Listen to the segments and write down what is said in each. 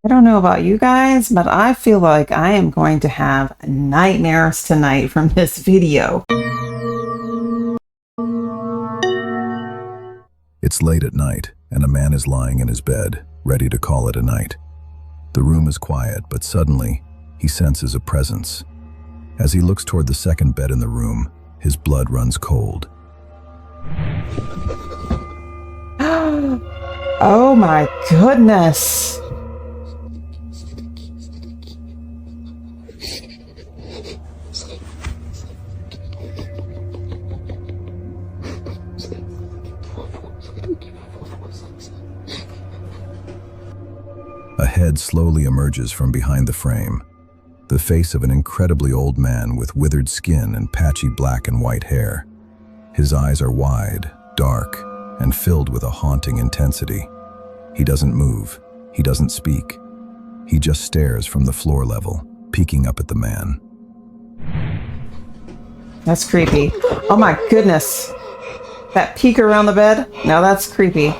I don't know about you guys, but I feel like I am going to have nightmares tonight from this video. It's late at night, and a man is lying in his bed, ready to call it a night. The room is quiet, but suddenly, he senses a presence. As he looks toward the second bed in the room, his blood runs cold. Oh my goodness. A head slowly emerges from behind the frame. The face of an incredibly old man with withered skin and patchy black and white hair. His eyes are wide, dark, and filled with a haunting intensity. He doesn't move. He doesn't speak. He just stares from the floor level, peeking up at the man. That's creepy. Oh my goodness. That peek around the bed? Now that's creepy.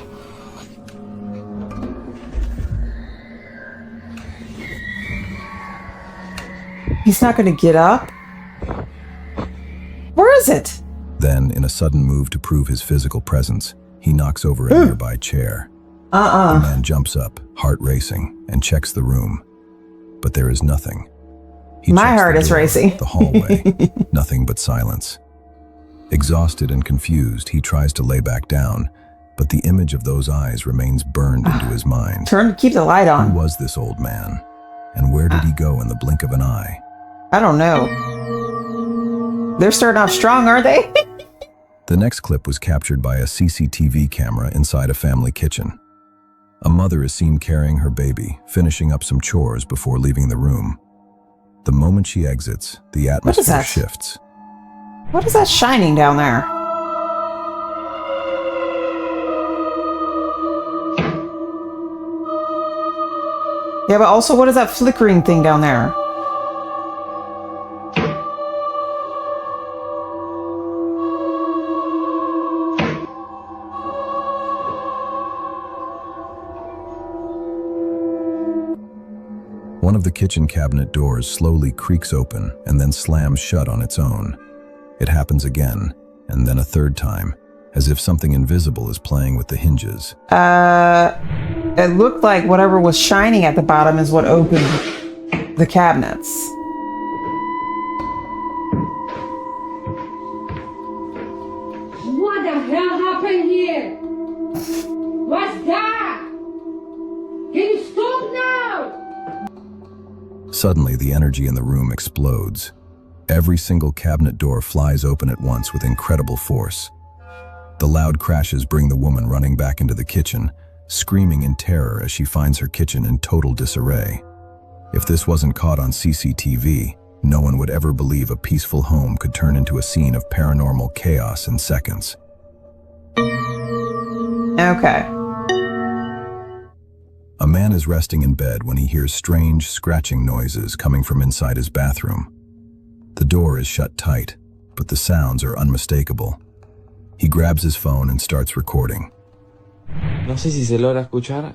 He's not going to get up? Where is it? Then, in a sudden move to prove his physical presence, he knocks over a nearby chair. The man jumps up, heart racing, and checks the room. But there is nothing. My heart is racing. The hallway, nothing but silence. Exhausted and confused, he tries to lay back down, but the image of those eyes remains burned into his mind. Keep the light on. Who was this old man? And where did he go in the blink of an eye? I don't know. They're starting off strong, aren't they? The next clip was captured by a CCTV camera inside a family kitchen. A mother is seen carrying her baby, finishing up some chores before leaving the room. The moment she exits, the atmosphere shifts. What is that shining down there? Yeah, but also, what is that flickering thing down there? One of the kitchen cabinet doors slowly creaks open and then slams shut on its own. It happens again, and then a third time, as if something invisible is playing with the hinges. It looked like whatever was shining at the bottom is what opened the cabinets. What the hell happened here? What's that? Can you stop now? Suddenly, the energy in the room explodes. Every single cabinet door flies open at once with incredible force. The loud crashes bring the woman running back into the kitchen, screaming in terror as she finds her kitchen in total disarray. If this wasn't caught on CCTV, no one would ever believe a peaceful home could turn into a scene of paranormal chaos in seconds. Okay. A man is resting in bed when he hears strange, scratching noises coming from inside his bathroom. The door is shut tight, but the sounds are unmistakable. He grabs his phone and starts recording. No sé si se logra escuchar.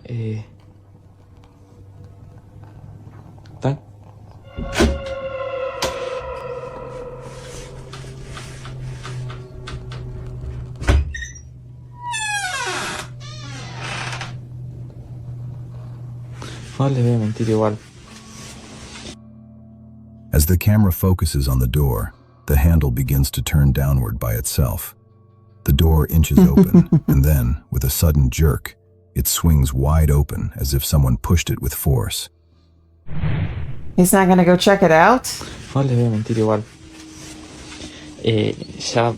¿Tan? No les voy a mentir igual. As the camera focuses on the door, the handle begins to turn downward by itself. The door inches open, and then, with a sudden jerk, it swings wide open as if someone pushed it with force. He's not gonna go check it out? No les voy a mentir igual. Ya...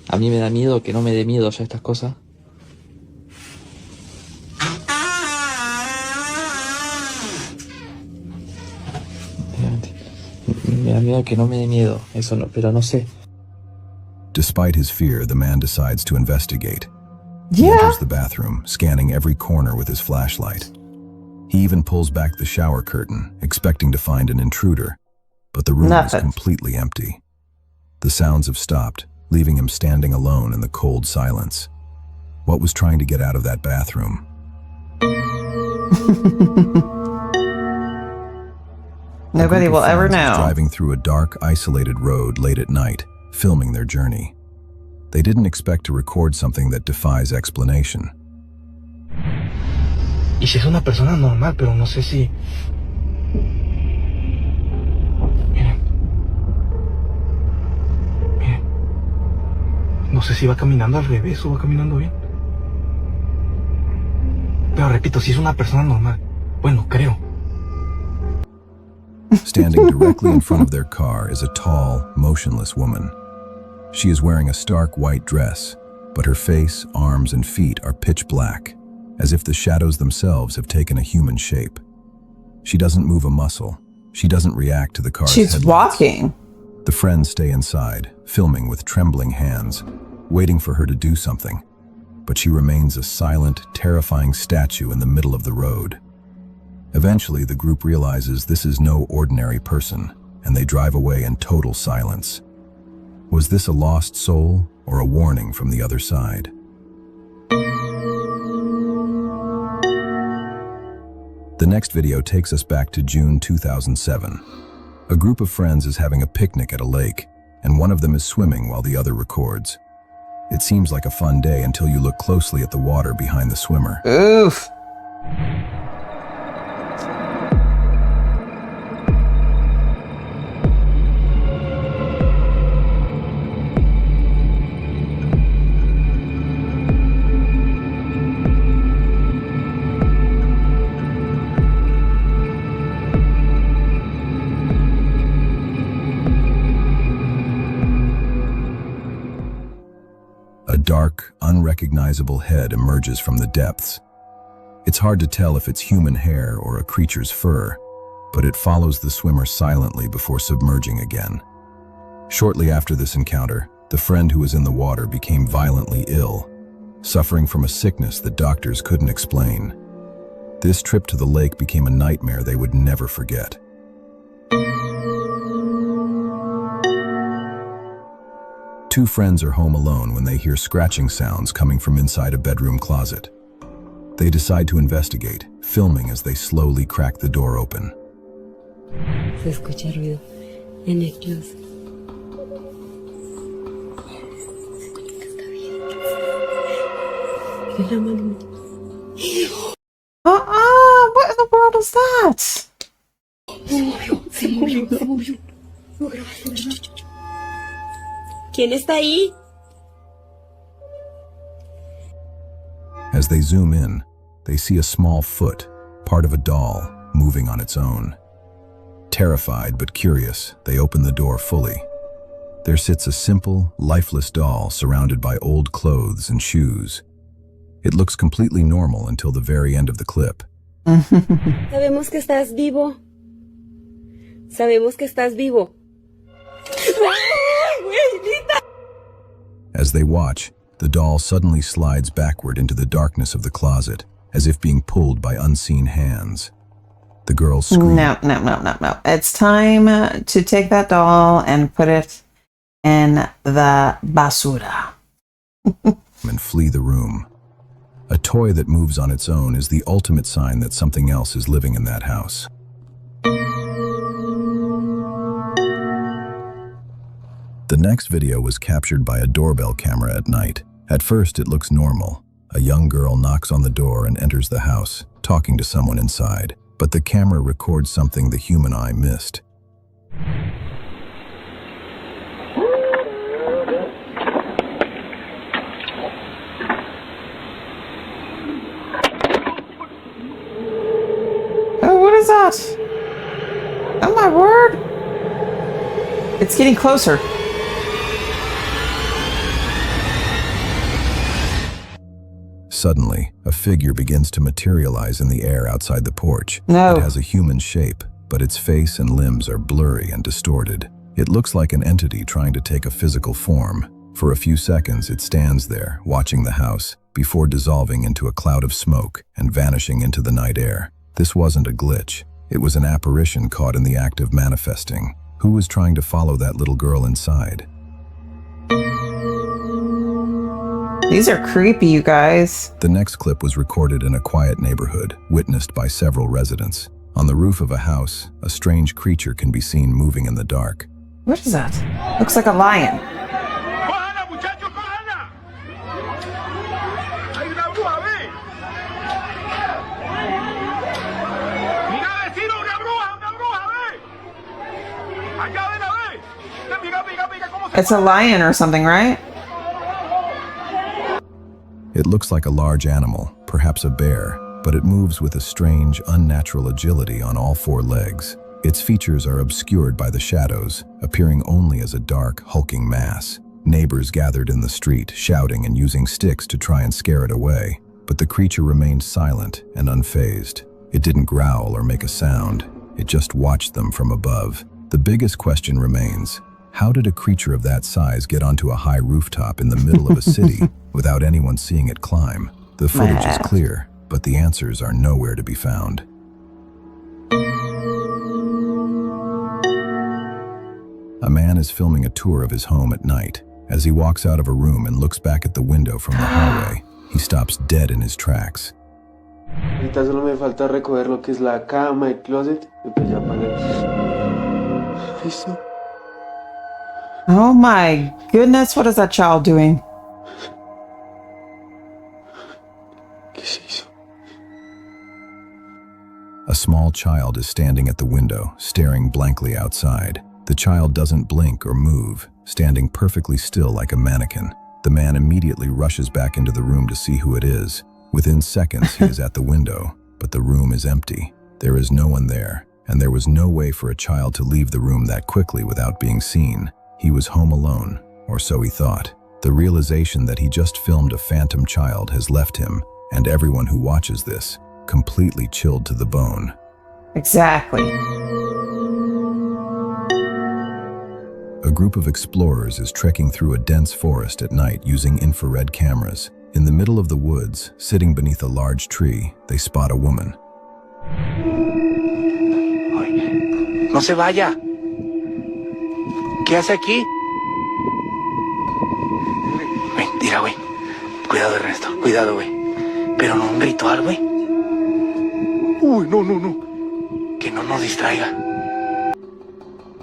A mí me da miedo que no me dé miedo ya estas cosas. Me da miedo que no me dé miedo, eso no, pero no sé. Despite his fear, the man decides to investigate. He enters the bathroom, scanning every corner with his flashlight. He even pulls back the shower curtain, expecting to find an intruder, but the room is completely empty. The sounds have stopped, leaving him standing alone in the cold silence. What was trying to get out of that bathroom? Nobody will ever know. Driving through a dark, isolated road late at night, filming their journey. They didn't expect to record something that defies explanation. Y si es una persona normal, pero no sé si... Miren. Miren. No sé si va caminando al revés o va caminando bien. Pero repito, si es una persona normal. Bueno, creo. Standing directly in front of their car is a tall, motionless woman. She is wearing a stark white dress, but her face, arms, and feet are pitch black, as if the shadows themselves have taken a human shape. She doesn't move a muscle. She doesn't react to the car's She's headlights. walking. The friends stay inside, filming with trembling hands, waiting for her to do something. But she remains a silent, terrifying statue in the middle of the road. Eventually, the group realizes this is no ordinary person, and they drive away in total silence. Was this a lost soul or a warning from the other side? The next video takes us back to June 2007. A group of friends is having a picnic at a lake, and one of them is swimming while the other records. It seems like a fun day until you look closely at the water behind the swimmer. Oof. A dark, unrecognizable head emerges from the depths. It's hard to tell if it's human hair or a creature's fur, but it follows the swimmer silently before submerging again. Shortly after this encounter, the friend who was in the water became violently ill, suffering from a sickness that doctors couldn't explain. This trip to the lake became a nightmare they would never forget. Two friends are home alone when they hear scratching sounds coming from inside a bedroom closet. They decide to investigate, filming as they slowly crack the door open. Se escucha ruido en el closet. Es la mano. What in the world is that? Se movió. No grabaste, ¿verdad? ¿Quién está ahí? As they zoom in, they see a small foot, part of a doll, moving on its own. Terrified but curious, they open the door fully. There sits a simple, lifeless doll surrounded by old clothes and shoes. It looks completely normal until the very end of the clip. Sabemos que estás vivo. Sabemos que estás vivo. As they watch, the doll suddenly slides backward into the darkness of the closet, as if being pulled by unseen hands. The girl screams. No. It's time to take that doll and put it in the basura. And flee the room. A toy that moves on its own is the ultimate sign that something else is living in that house. The next video was captured by a doorbell camera at night. At first, it looks normal. A young girl knocks on the door and enters the house, talking to someone inside. But the camera records something the human eye missed. Oh, what is that? Oh my word! It's getting closer. Suddenly, a figure begins to materialize in the air outside the porch. No. It has a human shape, but its face and limbs are blurry and distorted. It looks like an entity trying to take a physical form. For a few seconds, it stands there, watching the house, before dissolving into a cloud of smoke and vanishing into the night air. This wasn't a glitch. It was an apparition caught in the act of manifesting. Who was trying to follow that little girl inside? These are creepy, you guys. The next clip was recorded in a quiet neighborhood, witnessed by several residents. On the roof of a house, a strange creature can be seen moving in the dark. What is that? Looks like a lion. ¡Cójala, muchachos, cójala! ¡Hay una bruja, ve! ¡Mira, vecino, una bruja, ve! ¡Allá, ven, ve! Mira, cómo se It's a lion or something, right? It looks like a large animal, perhaps a bear, but it moves with a strange, unnatural agility on all four legs. Its features are obscured by the shadows, appearing only as a dark, hulking mass. Neighbors gathered in the street, shouting and using sticks to try and scare it away, but the creature remained silent and unfazed. It didn't growl or make a sound. It just watched them from above. The biggest question remains, how did a creature of that size get onto a high rooftop in the middle of a city without anyone seeing it climb? The footage is clear, but the answers are nowhere to be found. A man is filming a tour of his home at night. As he walks out of a room and looks back at the window from the hallway, he stops dead in his tracks. Ahorita solo me falta recoger lo que es la cama, el closet, y pues ya pagué. ¿Listo? Oh my goodness, what is that child doing? ¿Qué se hizo? A small child is standing at the window, staring blankly outside. The child doesn't blink or move, standing perfectly still like a mannequin. The man immediately rushes back into the room to see who it is. Within seconds, he is at the window, but the room is empty. There is no one there, and there was no way for a child to leave the room that quickly without being seen. He was home alone, or so he thought. The realization that he just filmed a phantom child has left him, and everyone who watches this, completely chilled to the bone. Exactly. A group of explorers is trekking through a dense forest at night using infrared cameras. In the middle of the woods, sitting beneath a large tree, they spot a woman. No se vaya. ¿Qué hace aquí? Mentira, güey. Cuidado, Ernesto. Cuidado, güey. Pero no un ritual, güey. Uy, no. Que no nos distraiga.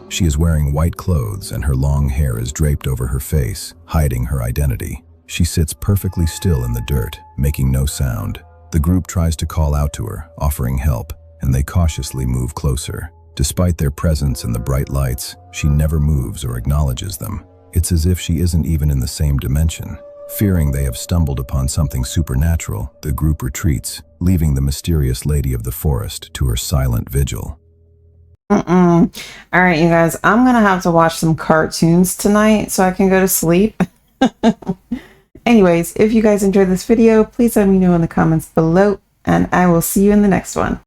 She is wearing white clothes and her long hair is draped over her face, hiding her identity. She sits perfectly still in the dirt, making no sound. The group tries to call out to her, offering help, and they cautiously move closer. Despite their presence and the bright lights, she never moves or acknowledges them. It's as if she isn't even in the same dimension. Fearing they have stumbled upon something supernatural, the group retreats, leaving the mysterious lady of the forest to her silent vigil. All right, you guys, I'm gonna have to watch some cartoons tonight so I can go to sleep. Anyways, if you guys enjoyed this video, please let me know in the comments below, and I will see you in the next one.